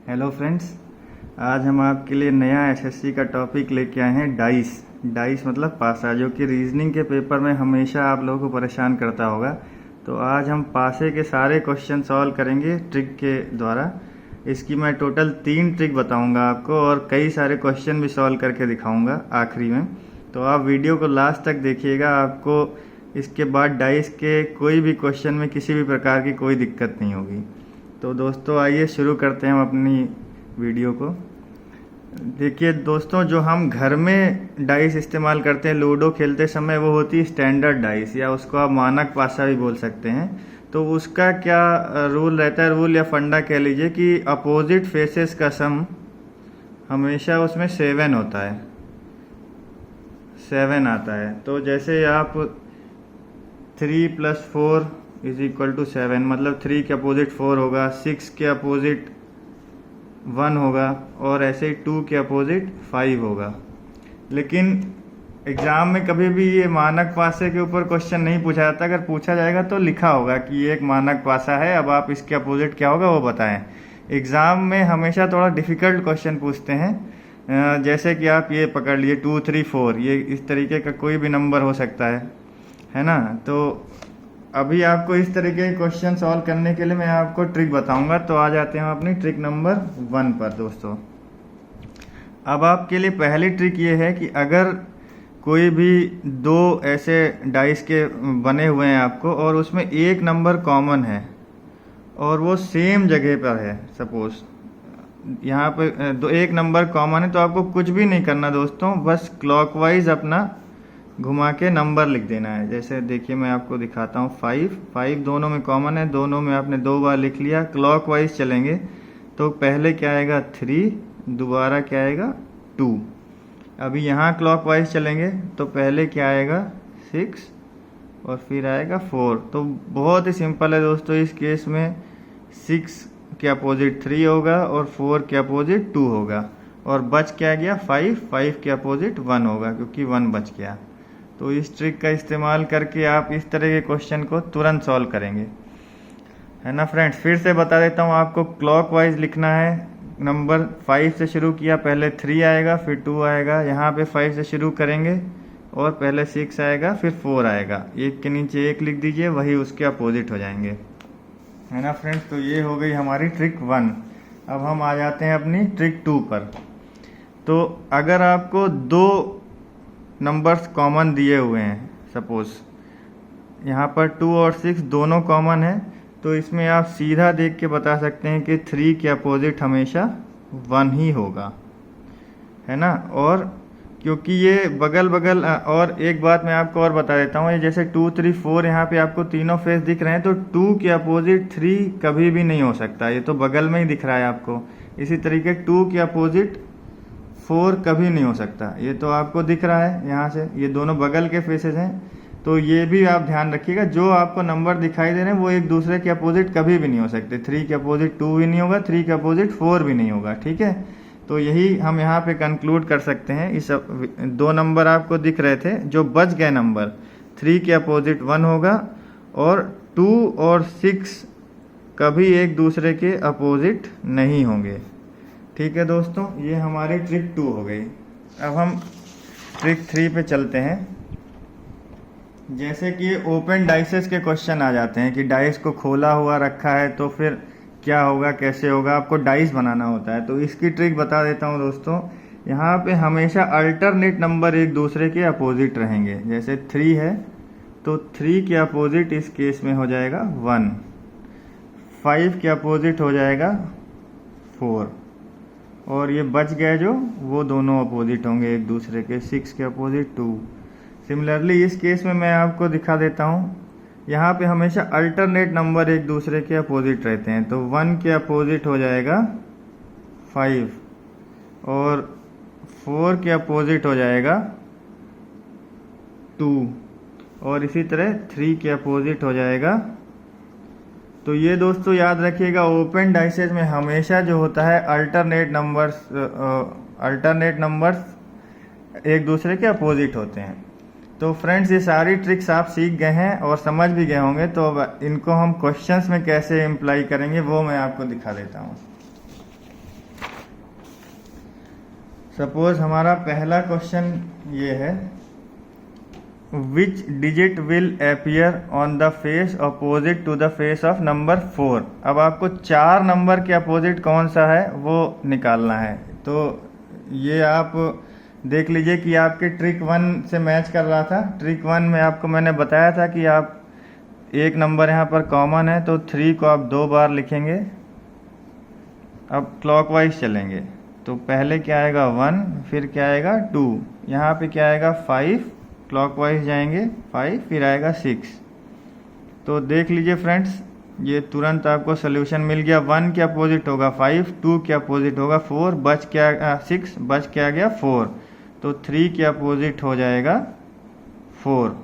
Hello friends, आज हम आपके लिए नया एसएससी का टॉपिक लेके आए हैं डाइस। डाइस मतलब पासा, जो कि रीजनिंग के पेपर में हमेशा आप लोगों को परेशान करता होगा। तो आज हम पासे के सारे क्वेश्चन सॉल्व करेंगे ट्रिक के द्वारा। इसकी मैं टोटल 3 ट्रिक बताऊंगा आपको और कई सारे क्वेश्चन भी सॉल्व करके दिखाऊंगा आखिरी में। तो आप वीडियो को लास्ट तक देखिएगा, आपको इसके बाद डाइस के कोई भी क्वेश्चन में किसी भी प्रकार की कोई दिक्कत नहीं होगी। तो दोस्तों आइए शुरू करते हैं हम अपनी वीडियो को। देखिए दोस्तों, जो हम घर में डाइस इस्तेमाल करते हैं लूडो खेलते समय, वो होती है स्टैंडर्ड डाइस, या उसको आप मानक पासा भी बोल सकते हैं। तो उसका क्या रूल रहता है, रूल या फंडा कह लीजिए, कि अपोजिट फेसेस का सम हमेशा उसमें 7 होता है, 7 आता है। तो जैसे आप 3 + 4 = 7, मतलब 3 के अपोजिट 4 होगा, 6 के अपोजिट 1 होगा, और ऐसे ही 2 के अपोजिट 5 होगा। लेकिन एग्जाम में कभी भी ये मानक पासे के ऊपर क्वेश्चन नहीं पूछा जाता। अगर पूछा जाएगा तो लिखा होगा कि ये एक मानक पासा है, अब आप इसके अपोजिट क्या होगा वो बताएं। एग्जाम में हमेशा थोड़ा डिफिकल्ट क्वेश्चन पूछते हैं, जैसे कि आप ये पकड़ लिए 2, 3, 4, ये इस तरीके का कोई भी नंबर हो सकता है ना। तो अभी आपको इस तरीके के क्वेश्चन सॉल्व करने के लिए मैं आपको ट्रिक बताऊंगा। तो आ जाते हैं अपनी ट्रिक नंबर 1 पर दोस्तों। अब आपके लिए पहली ट्रिक ये है कि अगर कोई भी 2 ऐसे डाइस के बने हुए हैं आपको, और उसमें एक नंबर कॉमन है और वो सेम जगह पर है, सपोज यहाँ पे एक नंबर कॉमन है, तो आपको कुछ भी नहीं करना दोस्तों, बस क्लॉकवाइज अपना घुमा के नंबर लिख देना है। जैसे देखिए मैं आपको दिखाता हूँ, 5 दोनों में कॉमन है, दोनों में आपने 2 बार लिख लिया। क्लॉकवाइज चलेंगे तो पहले क्या आएगा 3, दोबारा क्या आएगा 2। अभी यहाँ क्लॉकवाइज चलेंगे तो पहले क्या आएगा 6 और फिर आएगा 4। तो बहुत ही सिंपल है दोस्तों, इस केस में 6 के अपोजिट 3 होगा और 4 के अपोजिट 2 होगा, और बच क्या गया 5 के अपोजिट 1 होगा, क्योंकि 1 बच गया। तो इस ट्रिक का इस्तेमाल करके आप इस तरह के क्वेश्चन को तुरंत सॉल्व करेंगे, है ना फ्रेंड्स। फिर से बता देता हूँ, आपको क्लॉकवाइज लिखना है। नंबर 5 से शुरू किया, पहले 3 आएगा फिर 2 आएगा, यहाँ पे 5 से शुरू करेंगे और पहले 6 आएगा फिर 4 आएगा, एक के नीचे एक लिख दीजिए, वही उसके अपोजिट हो जाएंगे, है ना फ्रेंड्स। तो ये हो गई हमारी ट्रिक 1। अब हम आ जाते हैं अपनी ट्रिक 2 पर। तो अगर आपको 2 नंबर्स कॉमन दिए हुए हैं, सपोज यहाँ पर 2 और 6 दोनों कॉमन है, तो इसमें आप सीधा देख के बता सकते हैं कि 3 के अपोजिट हमेशा 1 ही होगा, है ना। और क्योंकि ये बगल बगल, और एक बात मैं आपको और बता देता हूँ, ये जैसे 2, 3, 4 यहाँ पे आपको तीनों फेस दिख रहे हैं, तो 2 के अपोजिट 3 कभी भी नहीं हो सकता, ये तो बगल में ही दिख रहा है आपको। इसी तरीके 2 के अपोजिट 4 कभी नहीं हो सकता, ये तो आपको दिख रहा है यहाँ से, ये दोनों बगल के फेसेस हैं। तो ये भी आप ध्यान रखिएगा, जो आपको नंबर दिखाई दे रहे हैं वो एक दूसरे के अपोजिट कभी भी नहीं हो सकते। 3 के अपोजिट 2 भी नहीं होगा, 3 के अपोजिट 4 भी नहीं होगा, ठीक है। तो यही हम यहाँ पे कंक्लूड कर सकते हैं। इस 2 नंबर आपको दिख रहे थे, जो बच गए नंबर 3 के अपोजिट 1 होगा, और 2 और 6 कभी एक दूसरे के अपोजिट नहीं होंगे, ठीक है दोस्तों। ये हमारी ट्रिक 2 हो गई। अब हम ट्रिक 3 पे चलते हैं। जैसे कि ओपन डाइसेस के क्वेश्चन आ जाते हैं कि डाइस को खोला हुआ रखा है तो फिर क्या होगा, कैसे होगा, आपको डाइस बनाना होता है। तो इसकी ट्रिक बता देता हूँ दोस्तों। यहाँ पे हमेशा अल्टरनेट नंबर एक दूसरे के अपोजिट रहेंगे। जैसे 3 है तो 3 के अपोजिट इस केस में हो जाएगा 1, 5 के अपोजिट हो जाएगा 4, और ये बच गए जो, वो दोनों अपोजिट होंगे एक दूसरे के, 6 के अपोजिट 2। सिमिलरली इस केस में मैं आपको दिखा देता हूँ, यहाँ पे हमेशा अल्टरनेट नंबर एक दूसरे के अपोजिट रहते हैं। तो 1 के अपोजिट हो जाएगा 5, और 4 के अपोजिट हो जाएगा 2, और इसी तरह 3 के अपोजिट हो जाएगा। तो ये दोस्तों याद रखिएगा, ओपन डाइसेस में हमेशा जो होता है अल्टरनेट नंबर्स एक दूसरे के अपोजिट होते हैं। तो फ्रेंड्स, ये सारी ट्रिक्स आप सीख गए हैं और समझ भी गए होंगे। तो अब इनको हम क्वेश्चंस में कैसे इम्प्लाई करेंगे वो मैं आपको दिखा देता हूँ। सपोज हमारा पहला क्वेश्चन ये है, which digit will appear on the face opposite to the face of number 4। अब आपको 4 नंबर के अपोजिट कौन सा है वो निकालना है। तो ये आप देख लीजिए कि आपके ट्रिक 1 से मैच कर रहा था। ट्रिक 1 में आपको मैंने बताया था कि आप एक नंबर यहाँ पर कॉमन है तो 3 को आप 2 बार लिखेंगे। अब क्लॉकवाइज चलेंगे तो पहले क्या आएगा 1, फिर क्या आएगा 2, यहाँ पे क्या आएगा 5, क्लॉकवाइज जाएंगे 5, फिर आएगा 6। तो देख लीजिए फ्रेंड्स, ये तुरंत आपको सोल्यूशन मिल गया। 1 के अपोजिट होगा 5, 2 के अपोजिट होगा 4, बच क्या 6, बच क्या गया 4। तो 3 के अपोजिट हो जाएगा 4।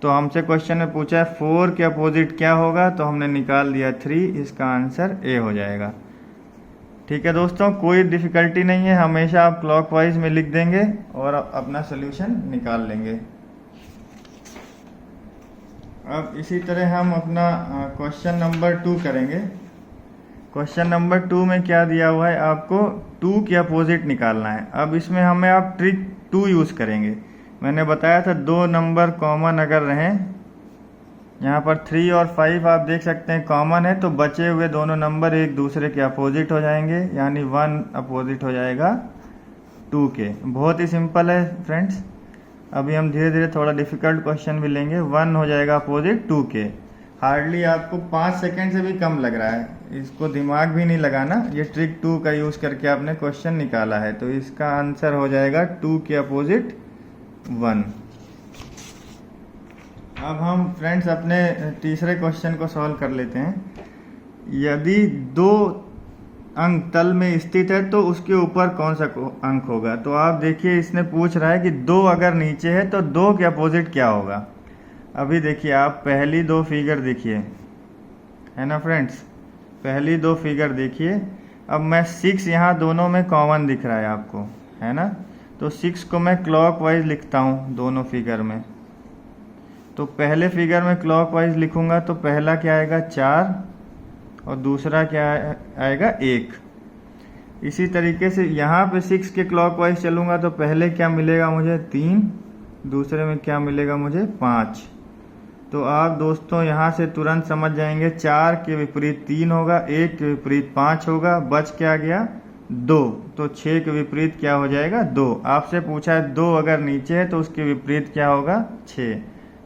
तो हमसे क्वेश्चन में पूछा है 4 के अपोजिट क्या होगा, तो हमने निकाल दिया 3। इसका आंसर ए हो जाएगा। ठीक है दोस्तों, कोई डिफिकल्टी नहीं है, हमेशा आप क्लॉकवाइज में लिख देंगे और अपना सोल्यूशन निकाल लेंगे। अब इसी तरह हम अपना क्वेश्चन नंबर 2 करेंगे। क्वेश्चन नंबर 2 में क्या दिया हुआ है, आपको 2 के अपोजिट निकालना है। अब इसमें हमें आप ट्रिक 2 यूज़ करेंगे। मैंने बताया था 2 नंबर कॉमन अगर रहें, यहाँ पर 3 और 5 आप देख सकते हैं कॉमन है, तो बचे हुए दोनों नंबर एक दूसरे के अपोजिट हो जाएंगे, यानी 1 अपोजिट हो जाएगा 2 के। बहुत ही सिंपल है फ्रेंड्स। अभी हम धीरे धीरे थोड़ा डिफिकल्ट क्वेश्चन भी लेंगे। 1 हो जाएगा अपोजिट 2 के। हार्डली आपको 5 सेकेंड से भी कम लग रहा है, इसको दिमाग भी नहीं लगाना। ये ट्रिक 2 का यूज़ करके आपने क्वेश्चन निकाला है, तो इसका आंसर हो जाएगा 2 के अपोजिट 1। अब हम फ्रेंड्स अपने तीसरे क्वेश्चन को सॉल्व कर लेते हैं। यदि 2 अंक तल में स्थित है तो उसके ऊपर कौन सा अंक होगा। तो आप देखिए, इसने पूछ रहा है कि 2 अगर नीचे है तो 2 के अपोजिट क्या होगा। अभी देखिए, आप पहली 2 फिगर देखिए, है ना फ्रेंड्स, पहली 2 फिगर देखिए। अब मैं 6 यहाँ दोनों में कॉमन दिख रहा है आपको, है ना, तो 6 को मैं क्लॉकवाइज लिखता हूँ दोनों फिगर में। तो पहले फिगर में क्लॉकवाइज लिखूंगा तो पहला क्या आएगा 4 और दूसरा क्या आएगा 1। इसी तरीके से यहाँ पे 6 के क्लॉकवाइज चलूंगा तो पहले क्या मिलेगा मुझे 3, दूसरे में क्या मिलेगा मुझे 5। तो आप दोस्तों यहाँ से तुरंत समझ जाएंगे 4 के विपरीत 3 होगा, 1 के विपरीत 5 होगा, बच क्या गया 2। तो 6 के विपरीत क्या हो जाएगा 2। आपसे पूछा है 2 अगर नीचे है तो उसके विपरीत क्या होगा 6।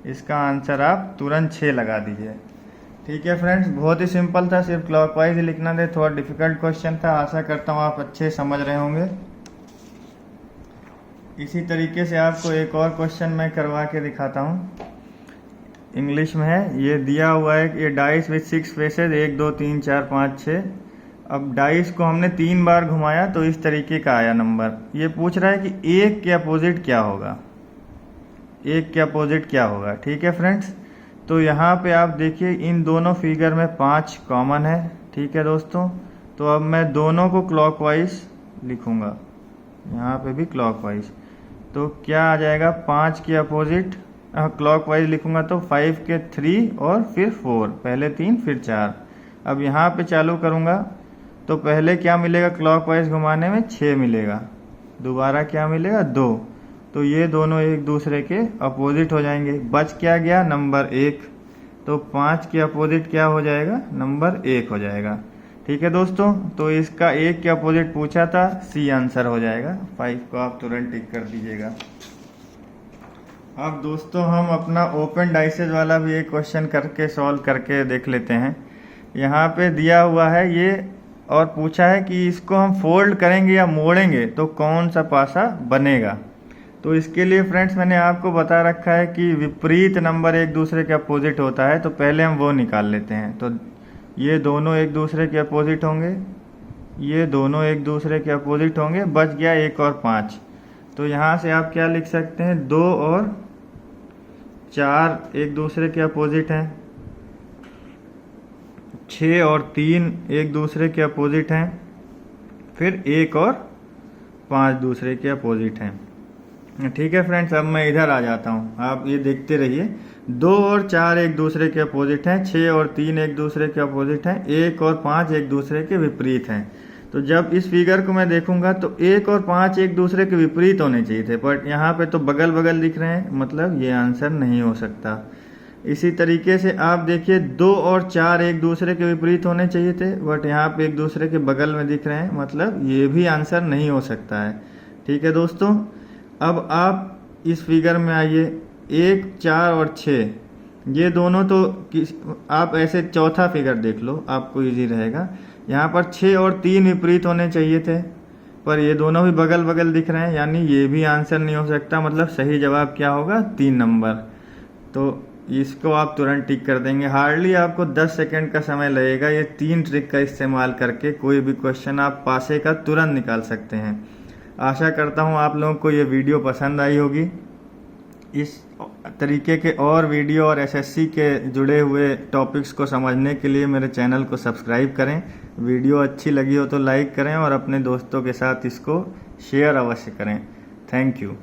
इसका आंसर आप तुरंत 6 लगा दीजिए। ठीक है फ्रेंड्स, बहुत ही सिंपल था, सिर्फ क्लॉकवाइज ही लिखना थे। थोड़ा डिफिकल्ट क्वेश्चन था, आशा करता हूँ आप अच्छे समझ रहे होंगे। इसी तरीके से आपको एक और क्वेश्चन मैं करवा के दिखाता हूँ, इंग्लिश में है। ये दिया हुआ है कि ये डाइस विथ 6 फेसेस, 1 2 3 4 5 6। अब डाइस को हमने 3 बार घुमाया तो इस तरीके का आया नंबर। ये पूछ रहा है कि 1 के अपोजिट क्या होगा, 1 के अपोजिट क्या होगा। ठीक है फ्रेंड्स, तो यहाँ पे आप देखिए इन दोनों फिगर में 5 कॉमन है। ठीक है दोस्तों, तो अब मैं दोनों को क्लॉकवाइज लिखूंगा, यहाँ पे भी क्लॉकवाइज। तो क्या आ जाएगा 5 के अपोजिट क्लॉकवाइज लिखूंगा तो 5 के 3 और फिर 4, पहले 3 फिर 4। अब यहाँ पे चालू करूँगा तो पहले क्या मिलेगा क्लॉकवाइज घुमाने में 6 मिलेगा, दोबारा क्या मिलेगा 2। तो ये दोनों एक दूसरे के अपोजिट हो जाएंगे। बच क्या गया नंबर 1। तो 5 के अपोजिट क्या हो जाएगा नंबर 1 हो जाएगा। ठीक है दोस्तों, तो इसका 1 के अपोजिट पूछा था, सी आंसर हो जाएगा। 5 को आप तुरंत टिक कर दीजिएगा। अब दोस्तों हम अपना ओपन डाइसेज वाला भी एक क्वेश्चन करके सॉल्व करके देख लेते हैं। यहाँ पे दिया हुआ है ये और पूछा है कि इसको हम फोल्ड करेंगे या मोड़ेंगे तो कौन सा पासा बनेगा। तो इसके लिए फ्रेंड्स मैंने आपको बता रखा है कि विपरीत नंबर एक दूसरे के अपोजिट होता है, तो पहले हम वो निकाल लेते हैं। तो ये दोनों एक दूसरे के अपोजिट होंगे, ये दोनों एक दूसरे के अपोजिट होंगे। बच गया 1 और 5। तो यहाँ से आप क्या लिख सकते हैं 2 और 4 एक दूसरे के अपोजिट हैं, 6 और 3 एक दूसरे के अपोजिट हैं, फिर 1 और 5 दूसरे के अपोजिट हैं। ठीक है फ्रेंड्स, अब मैं इधर आ जाता हूँ, आप ये देखते रहिए। 2 और 4 एक दूसरे के अपोजिट हैं, 6 और 3 एक दूसरे के अपोजिट हैं, 1 और 5 एक दूसरे के विपरीत हैं। तो जब इस फिगर को मैं देखूंगा तो 1 और 5 एक दूसरे के विपरीत होने चाहिए थे, बट यहाँ पे तो बगल बगल दिख रहे हैं, मतलब ये आंसर नहीं हो सकता। इसी तरीके से आप देखिए 2 और 4 एक दूसरे के विपरीत होने चाहिए थे, बट यहाँ पे एक दूसरे के बगल में दिख रहे हैं, मतलब ये भी आंसर नहीं हो सकता है। ठीक है दोस्तों, अब आप इस फिगर में आइए। 1, 4 और 6 ये दोनों तो आप ऐसे चौथा फिगर देख लो, आपको इजी रहेगा। यहाँ पर 6 और 3 विपरीत होने चाहिए थे, पर ये दोनों भी बगल बगल दिख रहे हैं, यानी ये भी आंसर नहीं हो सकता। मतलब सही जवाब क्या होगा? 3 नंबर। तो इसको आप तुरंत टिक कर देंगे। हार्डली आपको 10 सेकंड का समय लगेगा। ये 3 ट्रिक का इस्तेमाल करके कोई भी क्वेश्चन आप पासे का तुरंत निकाल सकते हैं। आशा करता हूँ आप लोगों को ये वीडियो पसंद आई होगी। इस तरीके के और वीडियो और एसएससी के जुड़े हुए टॉपिक्स को समझने के लिए मेरे चैनल को सब्सक्राइब करें। वीडियो अच्छी लगी हो तो लाइक करें और अपने दोस्तों के साथ इसको शेयर अवश्य करें। Thank you.